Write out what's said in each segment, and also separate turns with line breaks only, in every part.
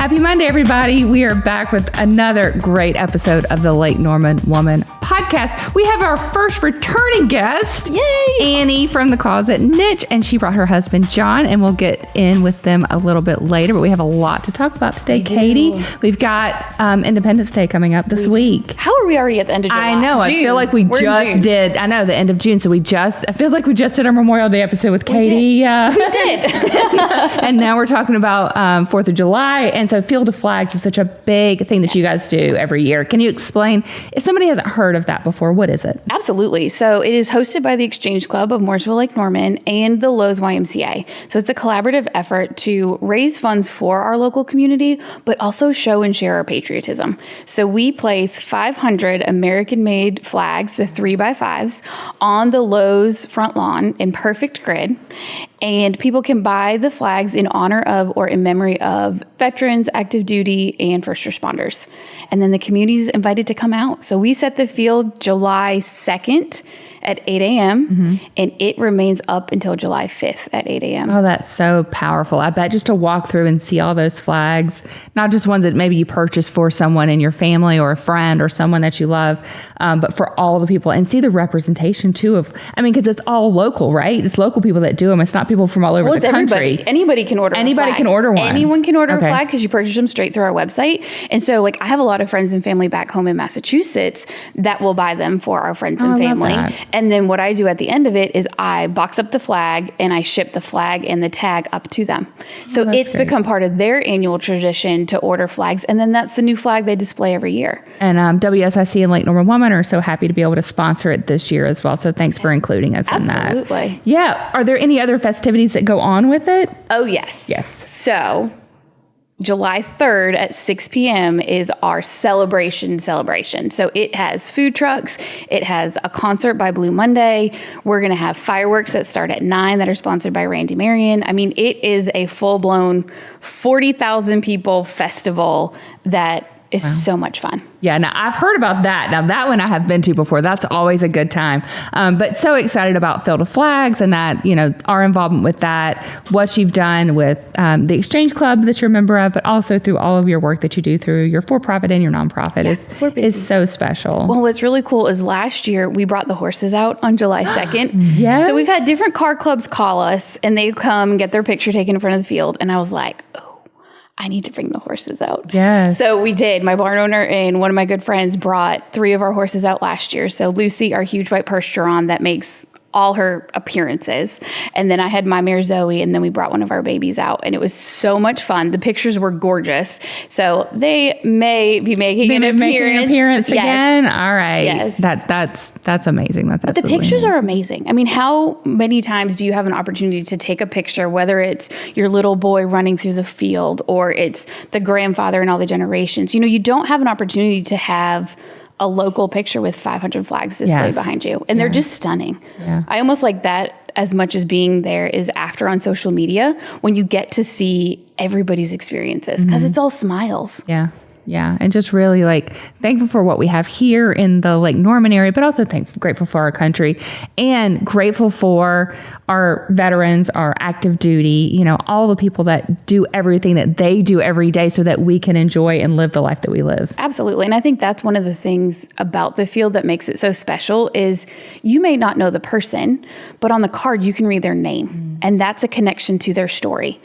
Happy Monday, everybody. We are back with another great episode of the Lake Norman Woman podcast. We have our first returning guest, Annie from the Closet Niche, and she brought her husband, John, and we'll get in with them a little bit later, but we have a lot to talk about today. Katie, we've got Independence Day coming up this week.
How are we already at the end of July?
I know. I feel like we're just did. I know, the end of June. So it feels like we just did our Memorial Day episode with Katie.
We did.
And now we're talking about 4th of July. And so Field of Flags is such a big thing that you guys do every year. Can you explain, if somebody hasn't heard of that before, what is it?
Absolutely. So it is hosted by the Exchange Club of Mooresville Lake Norman and the Lowe's YMCA. So it's a collaborative effort to raise funds for our local community, but also show and share our patriotism. So we place 500 American-made flags, the 3x5s, on the Lowe's front lawn in perfect grid. And people can buy the flags in honor of or in memory of veterans, active duty, and first responders. And then the community is invited to come out. So we set the field July 2nd at 8 a.m. And it remains up until July 5th at 8 a.m.
Oh, that's so powerful. I bet just to walk through and see all those flags, not just ones that maybe you purchase for someone in your family or a friend or someone that you love, but for all the people, and see the representation too because it's all local, right? It's local people that do them. It's not people from all over the country.
Anybody can order
Anybody can order one.
Anyone can order a flag because you purchase them straight through our website. And so I have a lot of friends and family back home in Massachusetts that will buy them for our friends and family. And then what I do at the end of it is I box up the flag and I ship the flag and the tag up to them. So it's become part of their annual tradition to order flags. And then that's the new flag they display every year.
And WSIC and Lake Norman Woman are so happy to be able to sponsor it this year as well. So thanks for including us in that.
Absolutely.
Yeah. Are there any other festivities that go on with it?
Oh, yes.
Yes.
So July 3rd at 6 p.m. is our celebration. So it has food trucks. It has a concert by Blue Monday. We're going to have fireworks that start at 9 that are sponsored by Randy Marion. It is a full-blown 40,000 people festival that is so much fun. Yeah, now I've heard about that. Now that one I have been to before. That's always a good time. But so excited about Field of Flags and that, our involvement with that, what you've done with the Exchange Club that you're a member of, but also through all of your work that you do through your for-profit and your nonprofit is so special. Well, what's really cool is last year we brought the horses out on July 2nd. Yes. So we've had different car clubs call us and they come and get their picture taken in front of the field. And I was like, I need to bring the horses out. Yes. So we did. My barn owner and one of my good friends brought 3 of our horses out last year. So Lucy, our huge white Percheron that makes all her appearances. And then I had my mare Zoe, and then we brought one of our babies out. And it was so much fun. The pictures were gorgeous. So they may be making an appearance again. All right. Yes. That's amazing. But the pictures are amazing. How many times do you have an opportunity to take a picture, whether it's your little boy running through the field or it's the grandfather and all the generations? You don't have an opportunity to have a local picture with 500 flags displayed behind you. And they're just stunning. Yeah. I almost like that as much as being there is after on social media when you get to see everybody's experiences because it's all smiles. Yeah. Yeah. And just really thankful for what we have here in the Lake Norman area, but also grateful for our country and grateful for our veterans, our active duty, all the people that do everything that they do every day so that we can enjoy and live the life that we live. Absolutely. And I think that's one of the things about the field that makes it so special is you may not know the person, but on the card you can read their name and that's a connection to their story.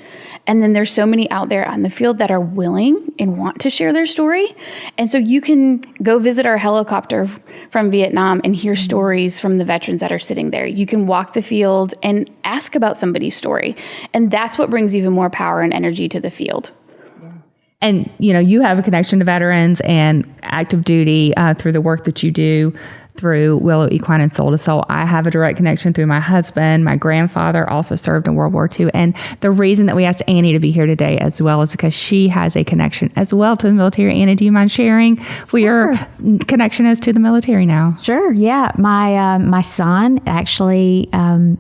And then there's so many out there on the field that are willing and want to share their story. And so you can go visit our helicopter from Vietnam and hear stories from the veterans that are sitting there. You can walk the field and ask about somebody's story. And that's what brings even more power and energy to the field. And, you have a connection to veterans and active duty through the work that you do through Willow Equine and Soul to Soul. I have a direct connection through my husband. My grandfather also served in World War II. And the reason that we asked Annie to be here today as well is because she has a connection as well to the military. Annie, do you mind sharing what your connection is to the military now?
Sure. Yeah. My son actually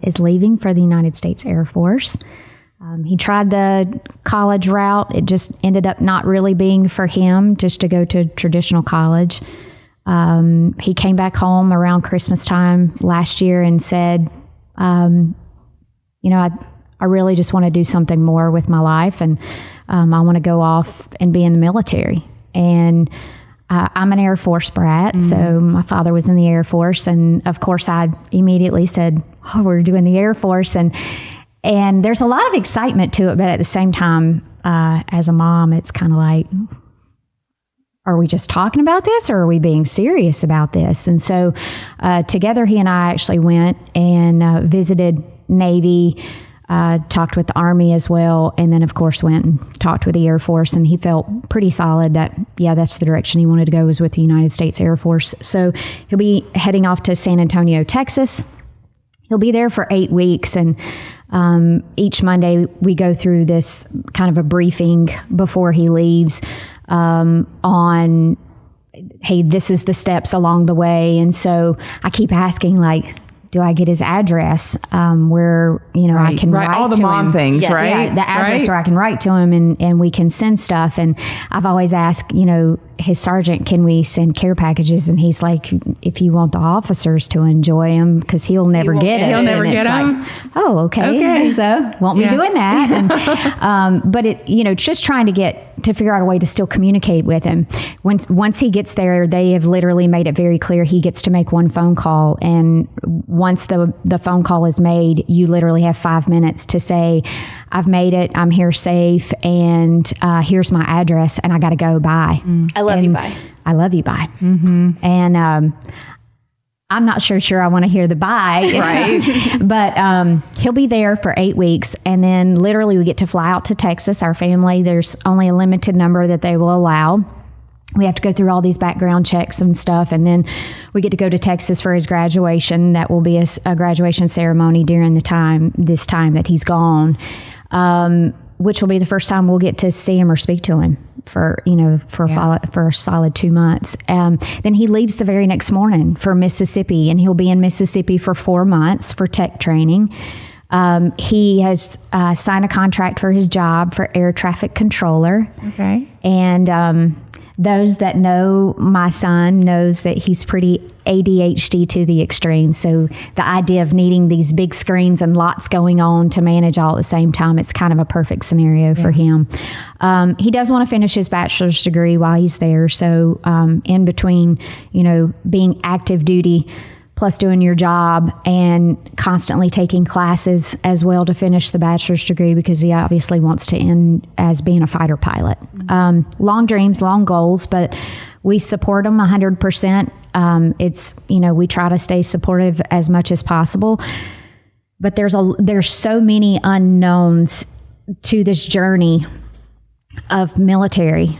is leaving for the United States Air Force. He tried the college route. It just ended up not really being for him, just to go to traditional college. He came back home around Christmas time last year and said, I really just want to do something more with my life. And I want to go off and be in the military. And I'm an Air Force brat, so my father was in the Air Force, and of course I immediately said, "Oh, we're doing the Air Force," and there's a lot of excitement to it, but at the same time, as a mom, it's kind of like, are we just talking about this, or are we being serious about this? And so, together, he and I actually went and visited Navy. Talked with the Army as well, and then of course went and talked with the Air Force, and he felt pretty solid that, yeah, that's the direction he wanted to go, was with the United States Air Force. So he'll be heading off to San Antonio, Texas. He'll be there for 8 weeks, and each Monday we go through this kind of a briefing before he leaves on, hey, this is the steps along the way. And so I keep asking, like, do I get his address where, I can write
all the
to
mom
him?
things, right?
Yeah, the address where I can write to him and we can send stuff. And I've always asked, his sergeant, can we send care packages? And he's like, if you want the officers to enjoy them, because he'll never get it.
He'll never get them.
Like, oh, okay. So won't be doing that. And, but it's just trying to figure out a way to still communicate with him. Once he gets there, they have literally made it very clear he gets to make one phone call. And once the phone call is made, you literally have 5 minutes to say, I've made it, I'm here safe, and here's my address, and I got to go. Bye.
I love you, bye.
I love you, bye. Mm-hmm. And I'm not sure I want to hear the bye.
Right.
But he'll be there for 8 weeks, and then literally we get to fly out to Texas. Our family, there's only a limited number that they will allow. We have to go through all these background checks and stuff, and then we get to go to Texas for his graduation. That will be a graduation ceremony during this time that he's gone, which will be the first time we'll get to see him or speak to him for a solid 2 months. Then he leaves the very next morning for Mississippi, and he'll be in Mississippi for 4 months for tech training. He has signed a contract for his job for air traffic controller.
Okay.
And those that know my son knows that he's pretty ADHD to the extreme. So the idea of needing these big screens and lots going on to manage all at the same time, it's kind of a perfect scenario for him. He does want to finish his bachelor's degree while he's there. So in between, being active duty plus doing your job and constantly taking classes as well to finish the bachelor's degree, because he obviously wants to end as being a fighter pilot. Long dreams, long goals, but we support him 100%. It's, we try to stay supportive as much as possible, but there's so many unknowns to this journey of military.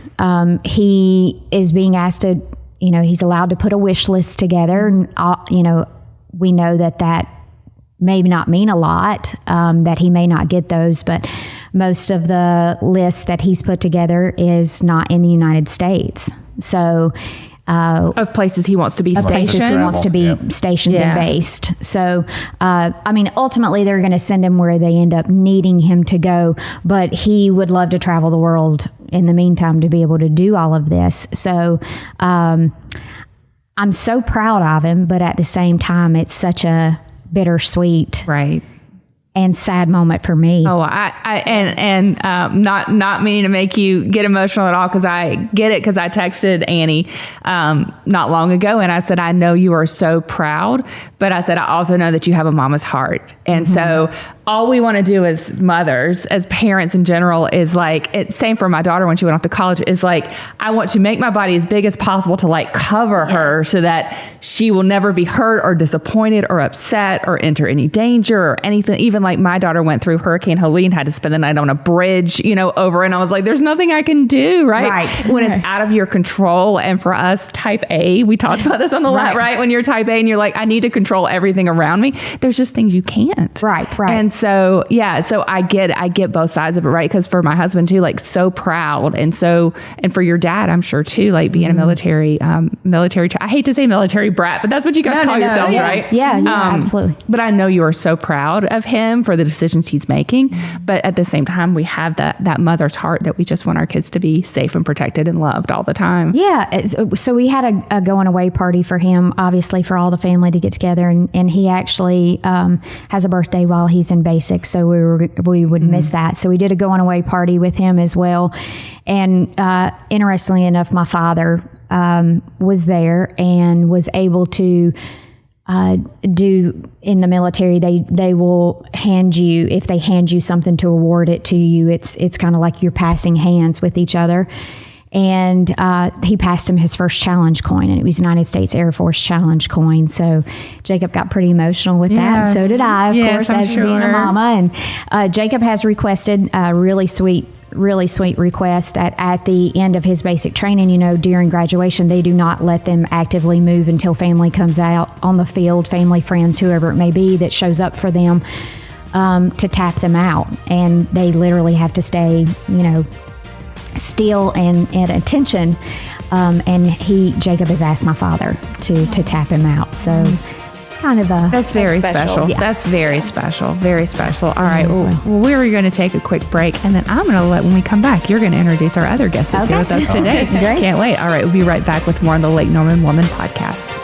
He is being asked to, he's allowed to put a wish list together, and, we know that may not mean a lot, that he may not get those, but most of the list that he's put together is not in the United States. So,
of places he wants to be stationed.
Places he wants to be stationed and based. So, ultimately they're going to send him where they end up needing him to go, but he would love to travel the world in the meantime to be able to do all of this. So, I'm so proud of him, but at the same time, it's such a bittersweet,
right,
and sad moment for me.
Oh, not meaning to make you get emotional at all, because I get it, because I texted Annie not long ago, and I said, I know you are so proud, but I said, I also know that you have a mama's heart. And so all we want to do as mothers, as parents in general, is like, it's same for my daughter when she went off to college, is like, I want to make my body as big as possible to like cover her so that she will never be hurt or disappointed or upset or enter any danger or anything. Even like my daughter went through Hurricane Helene, had to spend the night on a bridge, over, and I was like, there's nothing I can do, right? When it's out of your control. And for us, type A, we talked about this on the last, right? When you're type A and you're like, I need to control everything around me, there's just things you can't.
Right.
And so, so I get both sides of it, right? Because for my husband too, like, so proud. And for your dad, I'm sure too, like being a military, I hate to say military brat, but that's what you guys call yourselves, right?
Yeah, absolutely.
But I know you are so proud of him him for the decisions he's making. But at the same time, we have that mother's heart that we just want our kids to be safe and protected and loved all the time.
Yeah. So we had a going away party for him, obviously for all the family to get together. And he actually has a birthday while he's in basic. So we would miss that. So we did a going away party with him as well. And interestingly enough, my father was there and was able to do in the military. They will hand you, if they hand you something to award it to you, it's kind of like you're passing hands with each other. And he passed him his first challenge coin, and it was United States Air Force challenge coin. So Jacob got pretty emotional with that. And so did I, of course, as being a mama. And Jacob has requested a really sweet request that at the end of his basic training, during graduation, they do not let them actively move until family comes out on the field, family, friends, whoever it may be that shows up for them, to tap them out. And they literally have to stay, still and at attention. And Jacob has asked my father to tap him out. So kind of
that's very special.
Yeah.
That's very special. Very special. All right. Well, we're going to take a quick break, and then I'm going to when we come back, you're going to introduce our other guest that's here with us today.
Great.
Can't wait. All right. We'll be right back with more on the Lake Norman Woman podcast.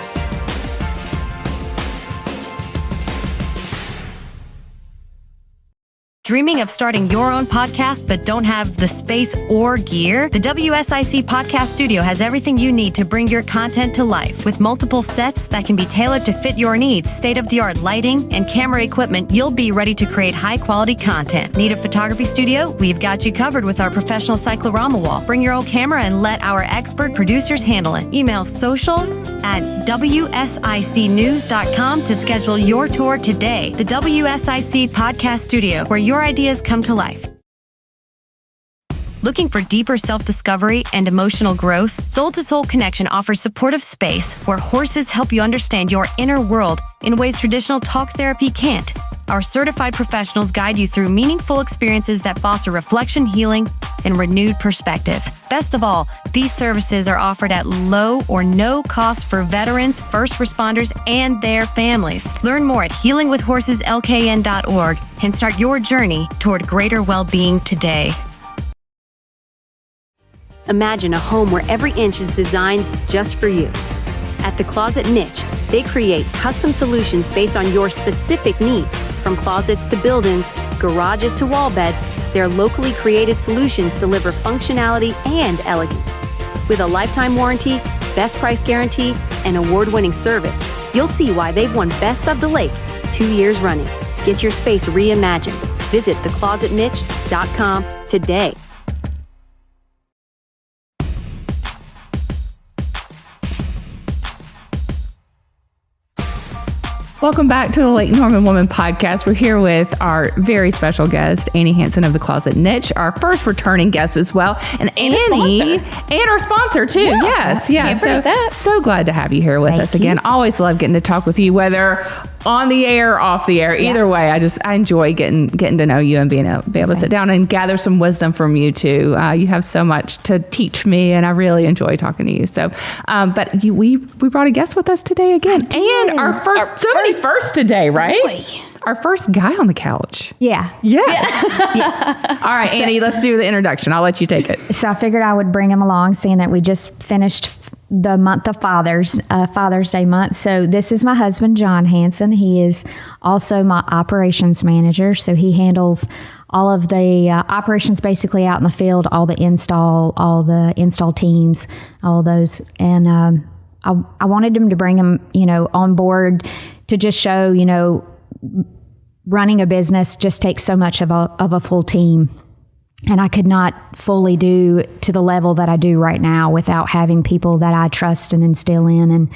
Dreaming of starting your own podcast but don't have the space or gear? The WSIC Podcast Studio has everything you need to bring your content to life. With multiple sets that can be tailored to fit your needs, state-of-the-art lighting, and camera equipment, you'll be ready to create high-quality content. Need a photography studio? We've got you covered with our professional cyclorama wall. Bring your own camera and let our expert producers handle it. Email social@WSICnews.com to schedule your tour today. The WSIC Podcast Studio, where your ideas come to life. Looking for deeper self-discovery and emotional growth? Soul to Soul Connection offers supportive space where horses help you understand your inner world in ways traditional talk therapy can't. Our certified professionals guide you through meaningful experiences that foster reflection, healing, and renewed perspective. Best of all, these services are offered at low or no cost for veterans, first responders, and their families. Learn more at healingwithhorseslkn.org and start your journey toward greater well-being today.
Imagine a home where every inch is designed just for you. At The Closet Niche, they create custom solutions based on your specific needs. From closets to build-ins, garages to wall beds, their locally created solutions deliver functionality and elegance. With a lifetime warranty, best price guarantee, and award-winning service, you'll see why they've won Best of the Lake 2 years running. Get your space reimagined. Visit theclosetniche.com today.
Welcome back to the Lake Norman Woman podcast. We're here with our very special guest, Annie Hanson of The Closet Niche, our first returning guest as well. And Annie, and our sponsor too. Yeah, yes. So glad to have you here with us again. Always love getting to talk with you, whether on the air or off the air. Either way, I enjoy getting to know you and being able to sit down and gather some wisdom from you too. You have so much to teach me, and I really enjoy talking to you. So, but we brought a guest with us today again, and our first first today, right? Boy. Our first guy on the couch.
Yeah.
All right, Annie, let's do the introduction. I'll let you take it.
So I figured I would bring him along, seeing that we just finished the month of Father's Day month. So this is my husband, John Hanson. He is also my operations manager. So he handles all of the operations basically out in the field, all the install teams, all of those. And I wanted him to bring him, on board to just show, running a business just takes so much of a full team. And I could not fully do to the level that I do right now without having people that I trust and instill in. And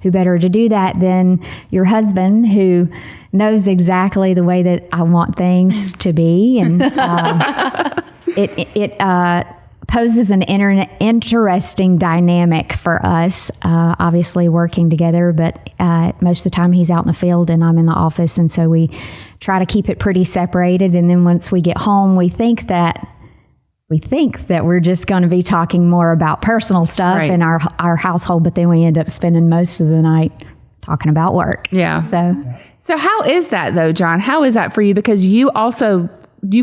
who better to do that than your husband, who knows exactly the way that I want things to be. And it poses an interesting dynamic for us, obviously working together, but most of the time he's out in the field and I'm in the office. And so we try to keep it pretty separated. And then once we get home, we think that we're just going to be talking more about personal stuff in our household, but then we end up spending most of the night talking about work.
Yeah.
So
how is that though, John? How is that for you? Because you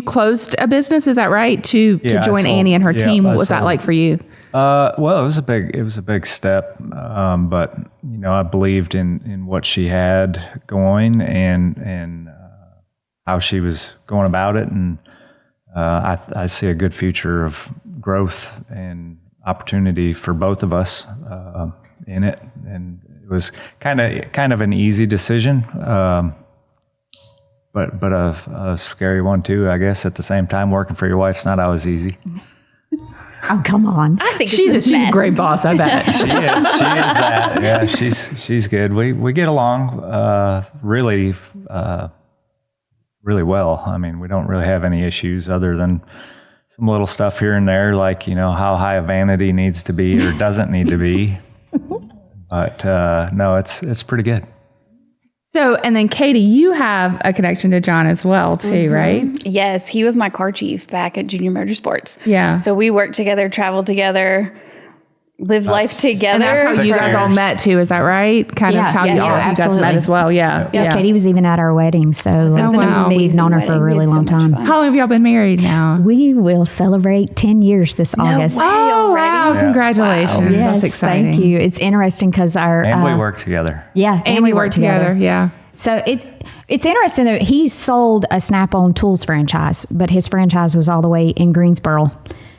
closed a business, is that right? To join Annie and her team. What was that like for you?
Well, it was a big step. But I believed in what she had going and how she was going about it. And, I see a good future of growth and opportunity for both of us, in it. And it was kind of an easy decision. But a scary one too, I guess. At the same time, working for your wife's not always easy.
oh, come on.
I think
She's a great boss, I bet.
She is that. Yeah, she's good. We get along really well. I mean, we don't really have any issues other than some little stuff here and there, like how high a vanity needs to be or doesn't need to be. But no, it's pretty good.
So, and then Katie, you have a connection to John as well, too, right?
Yes, he was my car chief back at Junior Motorsports.
Yeah.
So we worked together, traveled together, lived life together.
And that's how you guys all met, too. Is that right? Kind of how you guys met as well. Yeah.
Katie was even at our wedding. So
wow.
we've known her for a really long time.
How long have y'all been married now?
We will celebrate 10 years this August.
Oh, wow.
Yeah.
Congratulations.
Wow. Yes,
that's exciting.
thank you. It's interesting because
And we work together.
Yeah.
And we work together. Yeah.
So it's interesting that he sold a Snap-on Tools franchise, but his franchise was all the way in Greensboro.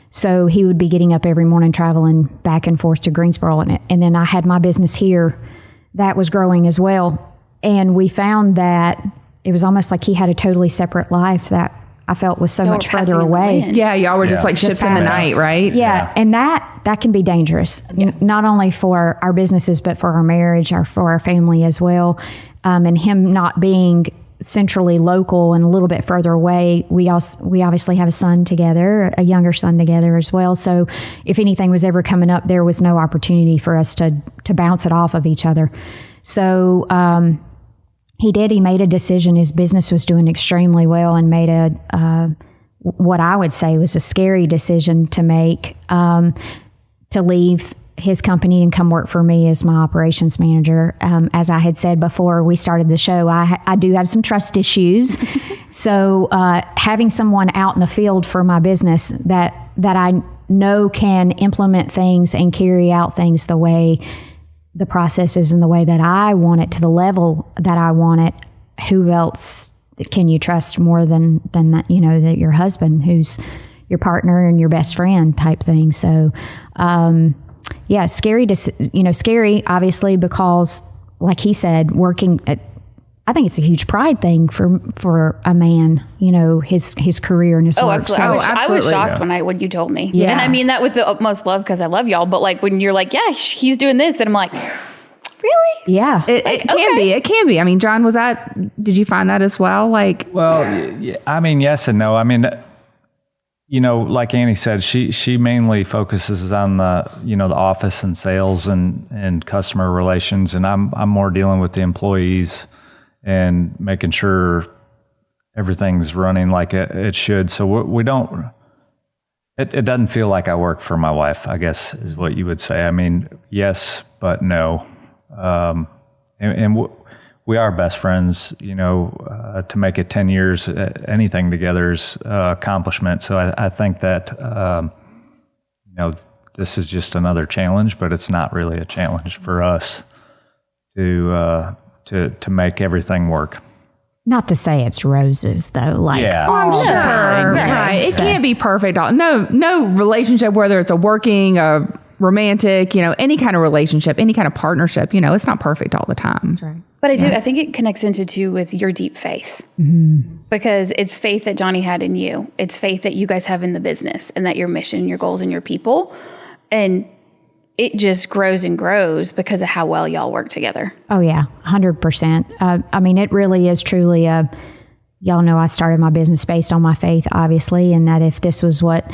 So he would be getting up every morning, traveling back and forth to Greensboro. And then I had my business here that was growing as well. And we found that it was almost like he had a totally separate life that I felt was so much further away.
Yeah, y'all were just like ships in the night, right?
Yeah, and that can be dangerous, not only for our businesses, but for our marriage, for our family as well. And him not being centrally local and a little bit further away, we obviously have a son together, a younger son together as well. So if anything was ever coming up, there was no opportunity for us to bounce it off of each other. So he made a decision. His business was doing extremely well and made what I would say was a scary decision to make, to leave his company and come work for me as my operations manager. As I had said before we started the show, I do have some trust issues. So having someone out in the field for my business that I know can implement things and carry out things the way the processes and the way that I want it, to the level that I want it, who else can you trust more than that, that your husband, who's your partner and your best friend type thing. So, scary, obviously, because like he said, I think it's a huge pride thing for a man, his career and his work.
Absolutely.
So,
I was shocked when you told me.
Yeah.
And I mean that with the utmost love because I love y'all. But like when you're like, yeah, he's doing this, and I'm like, really?
Yeah.
It can be. It can be. I mean, John, did you find that as well?
Well, I mean, yes and no. I mean, like Annie said, she mainly focuses on the office and sales and customer relations, and I'm more dealing with the employees and making sure everything's running like it should. So we don't. It doesn't feel like I work for my wife, I guess is what you would say. I mean, yes, but no. We are best friends, to make it 10 years, anything together is accomplishment. So I think that, this is just another challenge, but it's not really a challenge for us to make everything work.
Not to say it's roses, though.
I'm
all the
sure,
time,
right? It can't be perfect. No relationship, whether it's a working, a romantic, any kind of relationship, any kind of partnership, it's not perfect all the time. That's right.
But I think it connects into too with your deep faith, because it's faith that Johnny had in you. It's faith that you guys have in the business and that your mission, your goals, and your people, and it just grows and grows because of how well y'all work together.
Oh yeah, 100%. I mean, it really is truly y'all know I started my business based on my faith, obviously, and that if this was what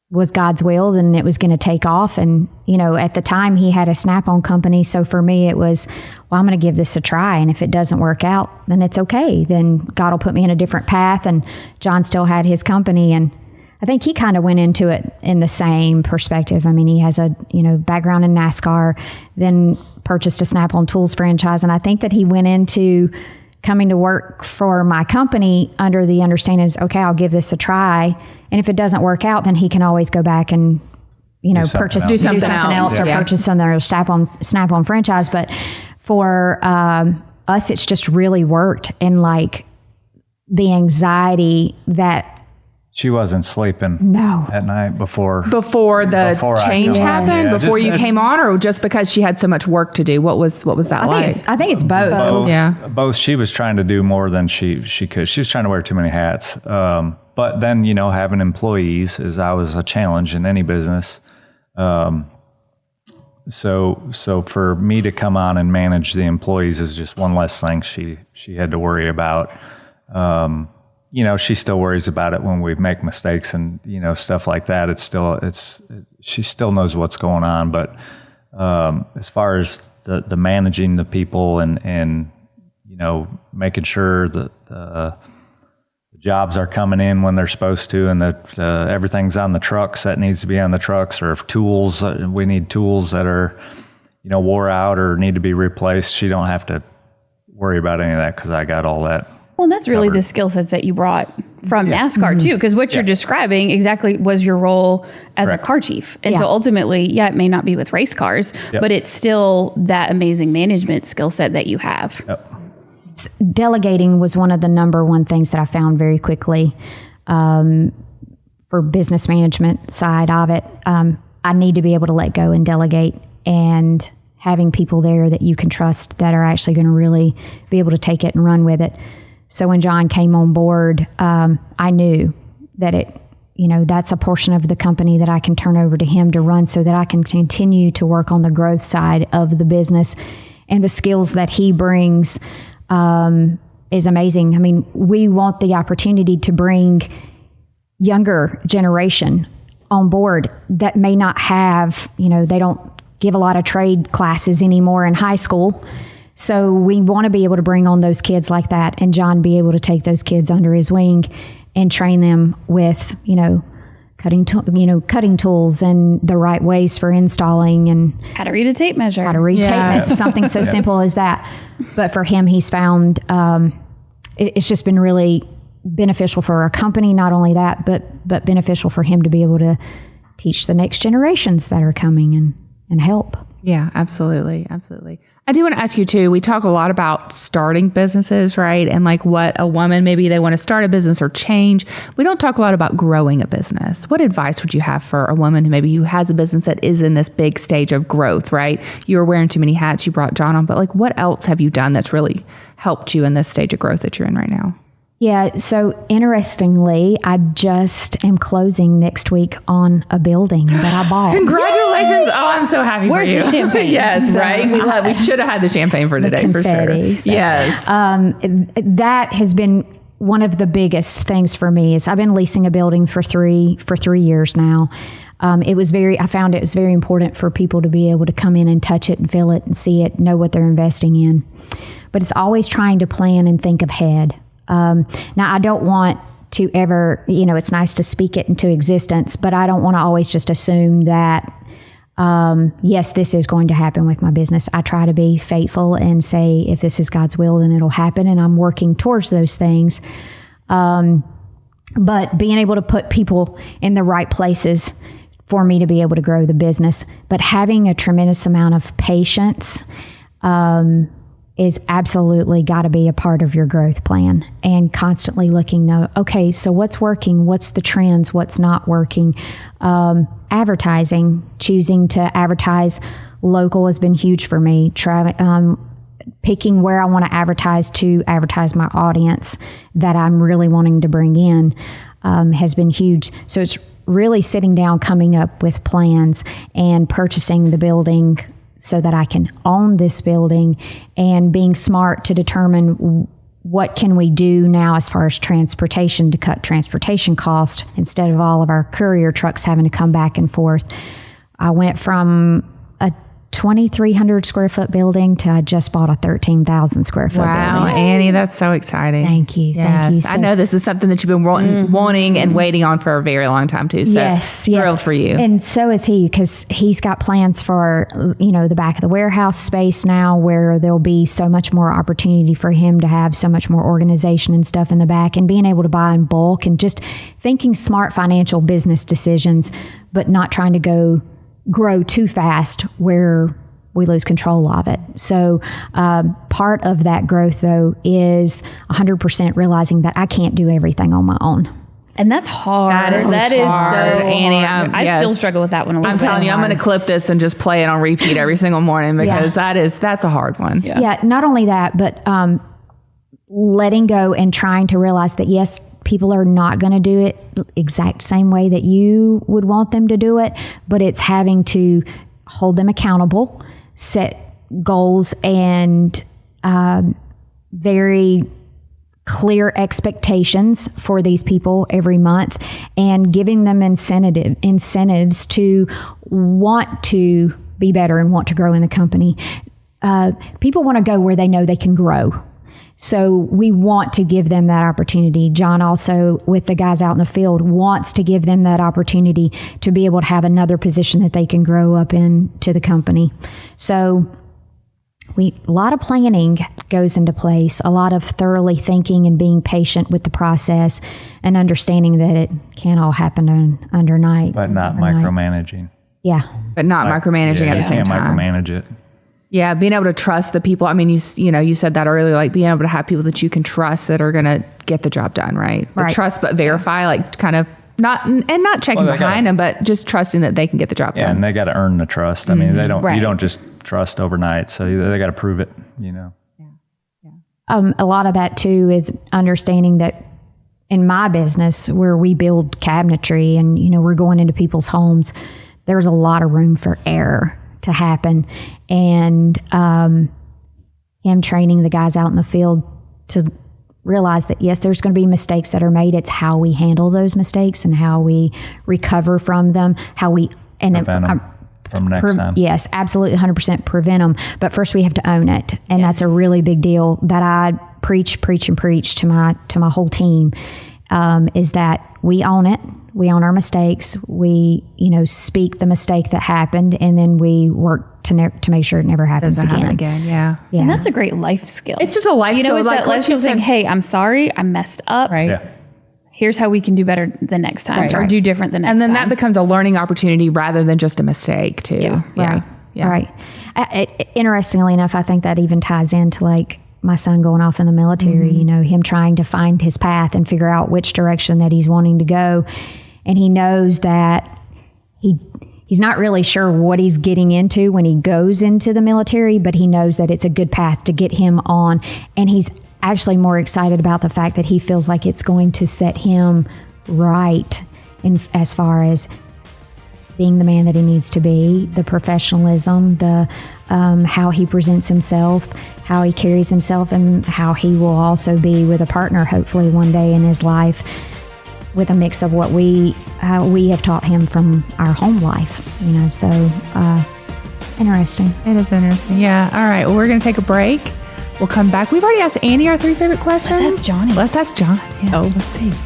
was God's will, then it was going to take off. And, at the time he had a Snap-on company. So for me, it was, well, I'm going to give this a try. And if it doesn't work out, then it's okay. Then God will put me in a different path. And John still had his company. And I think he kind of went into it in the same perspective. I mean, he has a, background in NASCAR, then purchased a Snap-on Tools franchise. And I think that he went into coming to work for my company under the understanding is, okay, I'll give this a try. And if it doesn't work out, then he can always go back and, do something else or purchase another Snap-on franchise. But for us, it's just really worked. And like the anxiety that
she wasn't sleeping at night before
the change happened, before you came on, or just because she had so much work to do? What was that like?
I think it's both.
Yeah.
Both. She was trying to do more than she could. She was trying to wear too many hats. But then, having employees is always a challenge in any business. So for me to come on and manage the employees is just one less thing she had to worry about. She still worries about it when we make mistakes and, stuff like that. She still knows what's going on. But as far as the managing the people and making sure that the jobs are coming in when they're supposed to, and that everything's on the trucks that needs to be on the trucks, or if tools, we need tools that are, wore out or need to be replaced. She don't have to worry about any of that because I got all that.
Well, that's really the skill sets that you brought from NASCAR too, because what you're describing exactly was your role as a car chief. And so ultimately, it may not be with race cars, but it's still that amazing management skill set that you have.
Yep.
Delegating was one of the number one things that I found very quickly for business management side of it. I need to be able to let go and delegate, and having people there that you can trust that are actually going to really be able to take it and run with it. So when John came on board, I knew that that's a portion of the company that I can turn over to him to run, so that I can continue to work on the growth side of the business. And the skills that he brings is amazing. I mean, we want the opportunity to bring younger generation on board that may not have, they don't give a lot of trade classes anymore in high school. So we want to be able to bring on those kids like that, and John be able to take those kids under his wing and train them with, cutting tools and the right ways for installing, and
how to read a tape measure.
Something so simple as that. But for him, he's found it's just been really beneficial for our company. Not only that, but beneficial for him to be able to teach the next generations that are coming and help.
Yeah, absolutely. Absolutely. I do want to ask you too, we talk a lot about starting businesses, right? And like what a woman, maybe they want to start a business or change. We don't talk a lot about growing a business. What advice would you have for a woman who has a business that is in this big stage of growth, right? You were wearing too many hats, you brought John on, but like what else have you done that's really helped you in this stage of growth that you're in right now?
Yeah, so interestingly, I just am closing next week on a building that I bought.
Congratulations. Oh, I'm so happy
Where's
for you.
The champagne?
Yes, so, right? We should have had the champagne for today, for sure.
So,
yes.
That has been one of the biggest things for me. Is I've been leasing a building for 3 years now. I found it was very important for people to be able to come in and touch it and feel it and see it, know what they're investing in. But it's always trying to plan and think ahead. Now, I don't want to ever, it's nice to speak it into existence, but I don't want to always just assume that, yes, this is going to happen with my business. I try to be faithful and say, if this is God's will, then it'll happen. And I'm working towards those things. But being able to put people in the right places for me to be able to grow the business, but having a tremendous amount of patience, is absolutely got to be a part of your growth plan, and constantly looking, okay, so what's working? What's the trends? What's not working? Advertising, choosing to advertise local has been huge for me. Picking where I want to advertise my audience that I'm really wanting to bring in has been huge. So it's really sitting down, coming up with plans and purchasing the building so that I can own this building, and being smart to determine what can we do now as far as transportation to cut transportation costs instead of all of our courier trucks having to come back and forth. I went from a 2,300 square foot building to I just bought a 13,000 square foot
Wow,
building.
Annie, that's so exciting.
Thank you. Thank you.
I know this is something that you've been wanting and waiting on for a very long time too. So
yes.
thrilled for you.
And so is he, because he's got plans for, the back of the warehouse space now, where there'll be so much more opportunity for him to have so much more organization and stuff in the back, and being able to buy in bulk and just thinking smart financial business decisions, but not trying to grow too fast where we lose control of it. So part of that growth, though, is 100% realizing that I can't do everything on my own.
And that's hard. That is
hard,
so
Annie.
hard. I still struggle with that one a little
I'm
bit.
telling you, I'm going to clip this and just play it on repeat every single morning, because that's a hard one.
Yeah, not only that, but letting go and trying to realize that, yes, people are not going to do it exact same way that you would want them to do it, but it's having to hold them accountable, set goals, and very clear expectations for these people every month, and giving them incentives to want to be better and want to grow in the company. People want to go where they know they can grow. So we want to give them that opportunity. John also, with the guys out in the field, wants to give them that opportunity to be able to have another position that they can grow up into the company. So a lot of planning goes into place, a lot of thoroughly thinking and being patient with the process, and understanding that it can't all happen undernight.
But not micromanaging.
Yeah.
But not micromanaging at the same
can't
time.
micromanage it.
Yeah, being able to trust the people. I mean, you said that earlier, like being able to have people that you can trust that are going to get the job done, right?
Right.
Trust but verify, like kind of not checking behind them, but just trusting that they can get the job done.
Yeah, and they got to earn the trust. I mean, they don't. You don't just trust overnight, so they got to prove it.
A lot of that too is understanding that in my business, where we build cabinetry and we're going into people's homes, there's a lot of room for error to happen, and him training the guys out in the field to realize that, yes, there's going to be mistakes that are made. It's how we handle those mistakes and how we recover from them, how we
Prevent them from next time.
Yes, absolutely, 100% prevent them. But first we have to own it, and that's a really big deal that I preach to my whole team. Is that we own it. We own our mistakes. We, speak the mistake that happened, and then we work to make sure it never happens again.
Yeah. And that's a great life skill.
It's just a life skill.
It's that life skill saying, hey, I'm sorry, I messed up.
Right.
Yeah.
Here's how we can do better the next time, or do different the next time.
And then that becomes a learning opportunity rather than just a mistake too.
Yeah. Right. Interestingly enough, I think that even ties into like my son going off in the military, him trying to find his path and figure out which direction that he's wanting to go. And he knows that he's not really sure what he's getting into when he goes into the military, but he knows that it's a good path to get him on. And he's actually more excited about the fact that he feels like it's going to set him right in as far as being the man that he needs to be, the professionalism, the how he presents himself, how he carries himself, and how he will also be with a partner hopefully one day in his life, with a mix of what we have taught him from our home life. So interesting.
It is interesting. Yeah. All right. Well, we're going to take a break. We'll come back. We've already asked Annie our 3 favorite questions.
Let's ask Johnny.
Let's ask John. Yeah. Oh,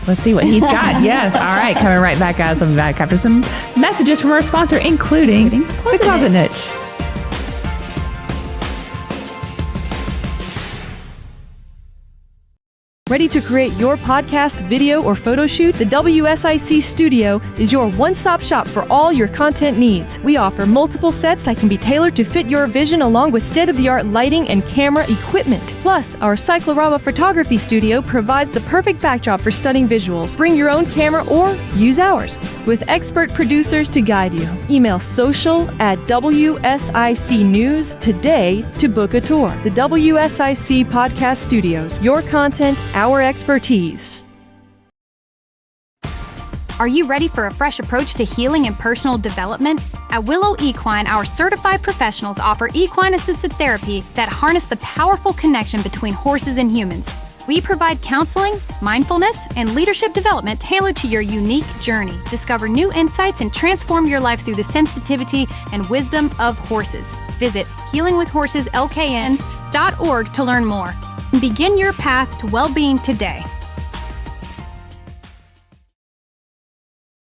let's see what he's got. Yes. All right. Coming right back, guys. We'll be back after some messages from our sponsor, including the Closet Niche.
Ready to create your podcast, video, or photo shoot? The WSIC Studio is your one-stop shop for all your content needs. We offer multiple sets that can be tailored to fit your vision, along with state-of-the-art lighting and camera equipment. Plus, our Cyclorama Photography Studio provides the perfect backdrop for stunning visuals. Bring your own camera or use ours, with expert producers to guide you. Email social@WSIC News today to book a tour. The WSIC Podcast Studios, your content, our expertise.
Are you ready for a fresh approach to healing and personal development? At Willow Equine, our certified professionals offer equine-assisted therapy that harness the powerful connection between horses and humans. We provide counseling, mindfulness, and leadership development tailored to your unique journey. Discover new insights and transform your life through the sensitivity and wisdom of horses. Visit healingwithhorseslkn.org to learn more. Begin your path to well-being today.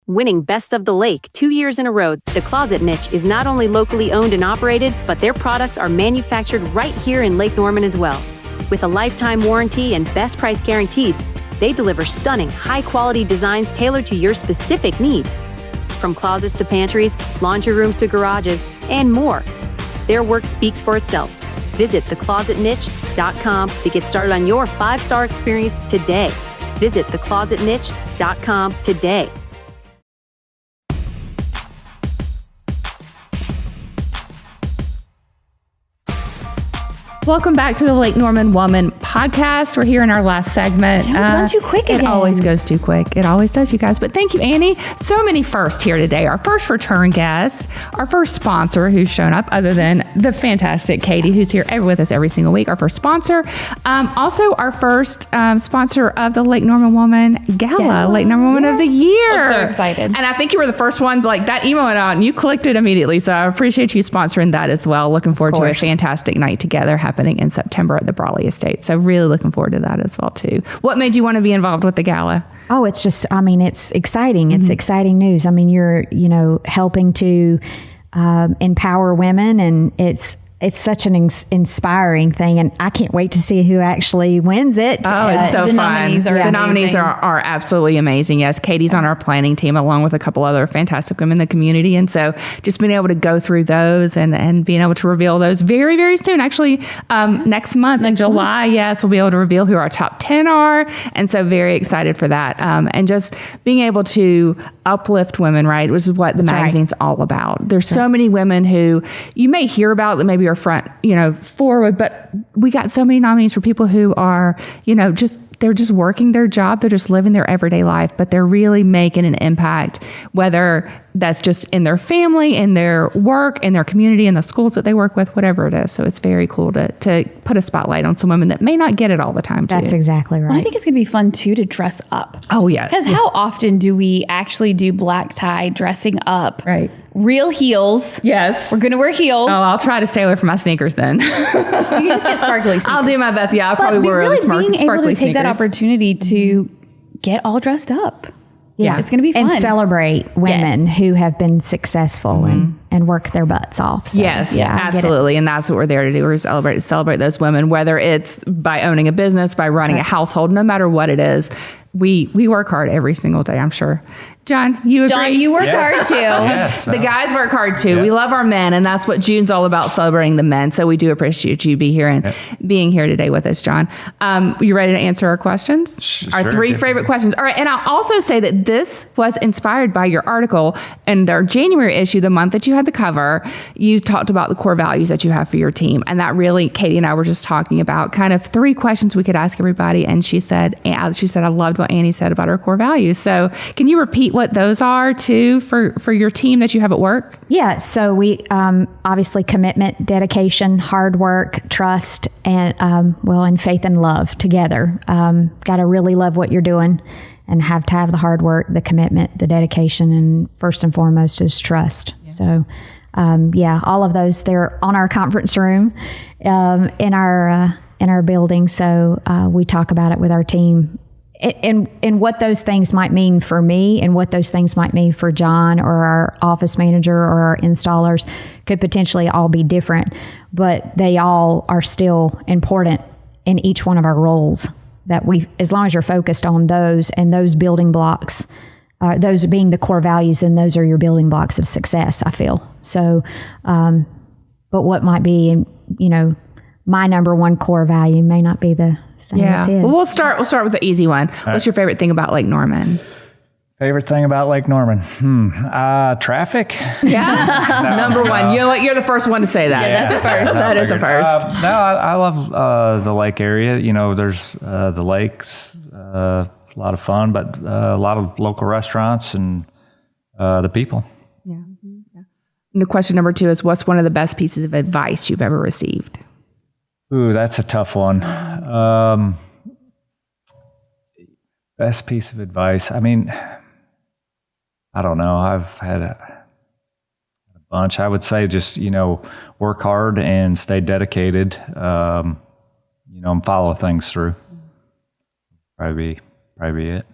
Winning Best of the Lake 2 years in a row, The Closet Niche is not only locally owned and operated, but their products are manufactured right here in Lake Norman as well. With a lifetime warranty and best price guaranteed, they deliver stunning, high-quality designs tailored to your specific needs. From closets to pantries, laundry rooms to garages, and more. Their work speaks for itself. Visit theclosetniche.com to get started on your 5-star experience today. Visit theclosetniche.com today.
Welcome back to the Lake Norman Woman podcast. We're here in our last segment.
It was going too quick again.
It always goes too quick. It always does, you guys. But thank you, Annie. So many firsts here today. Our first return guest, our first sponsor who's shown up, other than the fantastic Katie, who's here with us every single week. Our first sponsor. Also, our first sponsor of the Lake Norman Woman Gala, Lake Norman Woman of the Year.
I'm so excited.
And I think you were the first ones, like that email went out and you clicked it immediately. So I appreciate you sponsoring that as well. Looking forward to a fantastic night together happening in September at the Brawley Estate. So really looking forward to that as well too. What made you want to be involved with the gala?
Oh, it's just, it's exciting. It's exciting news. You're, helping to empower women, and it's such an inspiring thing, and I can't wait to see who actually wins it.
Oh, it's so fun.
The
nominees are absolutely amazing. Yes, Katie's on our planning team along with a couple other fantastic women in the community, and so just being able to go through those and being able to reveal those very, very soon. Actually, next month in July, yes, we'll be able to reveal who our top 10 are, and so very excited for that. And just being able to uplift women, right, which is what the magazine's all about. There's so many women who you may hear about that maybe are front, forward, but we got so many nominees for people who are, they're just working their job. They're just living their everyday life, but they're really making an impact, whether that's just in their family, in their work, in their community, in the schools that they work with, whatever it is. So it's very cool to put a spotlight on some women that may not get it all the time too.
That's exactly right.
Well, I think it's going to be fun too to dress up.
Oh, yes.
Because how often do we actually do black tie dressing up?
Right.
Real heels.
Yes.
We're going to wear heels.
Oh, I'll try to stay away from my sneakers then.
You can just get sparkly sneakers.
I'll do my best. Yeah, I'll probably wear
really
sparkly
being able to take
sneakers.
that opportunity to get all dressed up.
Yeah,
it's going to be fun.
And celebrate women who have been successful and work their butts off. So,
yes, absolutely. And that's what we're there to do. We're celebrate those women, whether it's by owning a business, by running a household, no matter what it is. We work hard every single day, I'm sure. John, you agree?
John, you work hard too.
Yes.
The guys work hard too.
Yeah.
We love our men, and that's what June's all about, celebrating the men. So we do appreciate you being here today with us, John. You ready to answer our questions? Our 3 favorite questions. All right, and I'll also say that this was inspired by your article in our January issue, the month that you had the cover. You talked about the core values that you have for your team, and that really, Katie and I were just talking about kind of 3 questions we could ask everybody. And she said, I loved what Annie said about our core values. So can you repeat what those are too for your team that you have at work?
Yeah. So we obviously commitment, dedication, hard work, trust, and and faith and love together. Got to really love what you're doing and have to have the hard work, the commitment, the dedication, and first and foremost is trust. Yeah. So all of those, they're on our conference room in our building. So we talk about it with our team. And what those things might mean for me and what those things might mean for John or our office manager or our installers could potentially all be different, but they all are still important in each one of our roles, that as long as you're focused on those and those building blocks, those being the core values, then those are your building blocks of success, I feel. So, but what might be, my number one core value may not be the same as his.
Well, we'll start with the easy one. What's your favorite thing about Lake Norman?
Favorite thing about Lake Norman? Traffic.
Yeah. Number one. You know what? You're the first one to say that.
Yeah,
that's a first. That is a first.
I love the lake area. There's the lakes, a lot of fun, but a lot of local restaurants and the people.
Yeah. And the question number 2 is, what's one of the best pieces of advice you've ever received?
Ooh, that's a tough one. Best piece of advice. I mean, I don't know. I've had a bunch. I would say just, work hard and stay dedicated, and follow things through. Probably be it.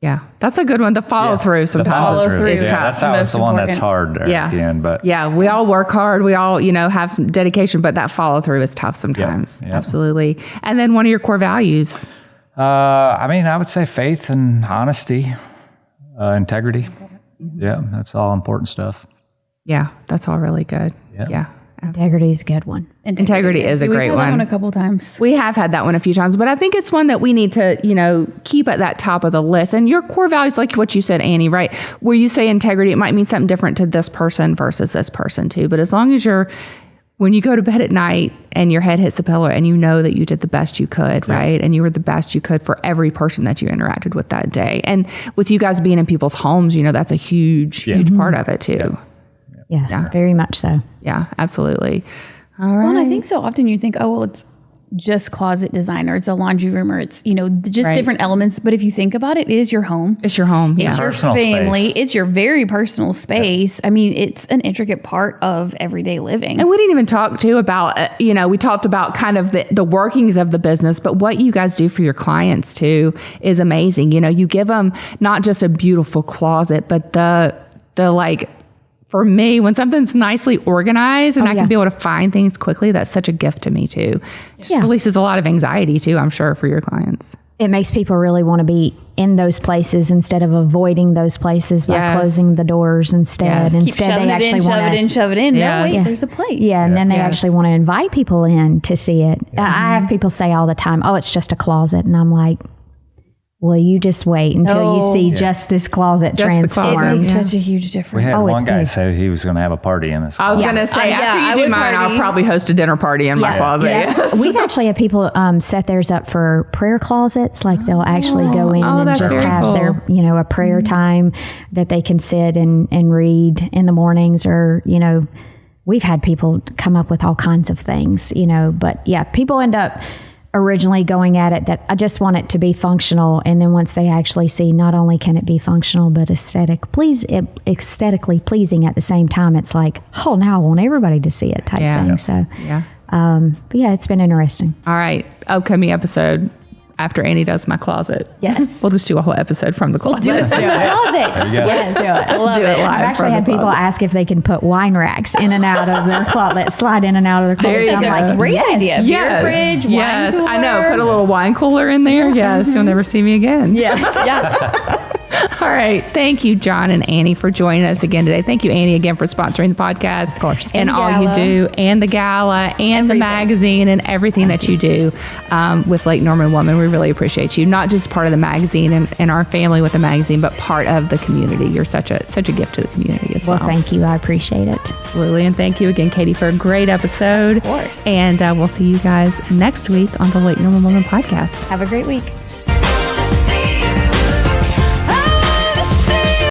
Yeah, that's a good one. The follow through sometimes is tough.
That's always the one that's hard there at the end. But
we all work hard. We all, have some dedication, but that follow through is tough sometimes. Yeah. Absolutely. And then one of your core values?
I would say faith and honesty, integrity. Mm-hmm. Yeah, that's all important stuff.
Yeah, that's all really good. Yeah.
Integrity is a good one.
Integrity is a great
We've had
one.
that one a couple times.
We have had that one a few times, but I think it's one that we need to, keep at that top of the list. And your core values, like what you said, Annie, right? Where you say integrity, it might mean something different to this person versus this person too. But as long as when you go to bed at night and your head hits the pillow and you know that you did the best you could, right? And you were the best you could for every person that you interacted with that day. And with you guys being in people's homes, that's a huge part of it too.
Yeah, very much so.
Yeah, absolutely. All right.
Well, and I think so often you think, oh, well, it's just closet design or it's a laundry room or it's, just different elements. But if you think about it, it is your home.
It's your home.
It's your family. Space. It's your very personal space. I mean, it's an intricate part of everyday living.
And we didn't even talk about, we talked about kind of the workings of the business, but what you guys do for your clients too is amazing. You give them not just a beautiful closet, but the for me, when something's nicely organized and I can be able to find things quickly, that's such a gift to me too. It just releases a lot of anxiety too, I'm sure, for your clients.
It makes people really want to be in those places instead of avoiding those places by closing the doors instead.
Yes.
Instead, they actually want to
shove it in. No, wait, there's a place.
Yeah, and then they actually want to invite people in to see it. I have people say all the time, "Oh, it's just a closet," and I'm like, well, you just wait until you see just this closet transform.
It makes such a huge difference.
We had one guy say he was going to have a party in his closet.
I was going to say, after you do mine, I'll probably host a dinner party in my closet.
Yeah. We've actually had people set theirs up for prayer closets. Like they'll actually go in and just have their, a prayer time that they can sit and read in the mornings or, we've had people come up with all kinds of things, but people end up originally going at it that I just want it to be functional, and then once they actually see not only can it be functional but aesthetically pleasing at the same time, it's like, oh, now I want everybody to see it type thing. So but it's been interesting.
All right, upcoming episode after Annie does my closet.
Yes.
We'll just do a whole episode from the closet.
We'll do it from the closet.
Yes, do it.
Love it.
I've actually had people ask if they can put wine racks in and out of their closet, slide in and out of their closet.
That's a great idea. Beer fridge, wine cooler.
I know. Put a little wine cooler in there. Yes, you'll never see me again.
Yeah.
All right. Thank you, John and Annie, for joining us again today. Thank you, Annie, again for sponsoring the podcast.
Of course.
And all you do, and the gala, and the magazine, and everything that you do with Lake Norman Woman. We really appreciate you. Not just part of the magazine and our family with the magazine, but part of the community. You're such a gift to the community as well.
Well, thank you. I appreciate it.
Absolutely. And thank you again, Katie, for a great episode.
Of course.
And we'll see you guys next week on the Lake Norman Woman podcast.
Have a great week.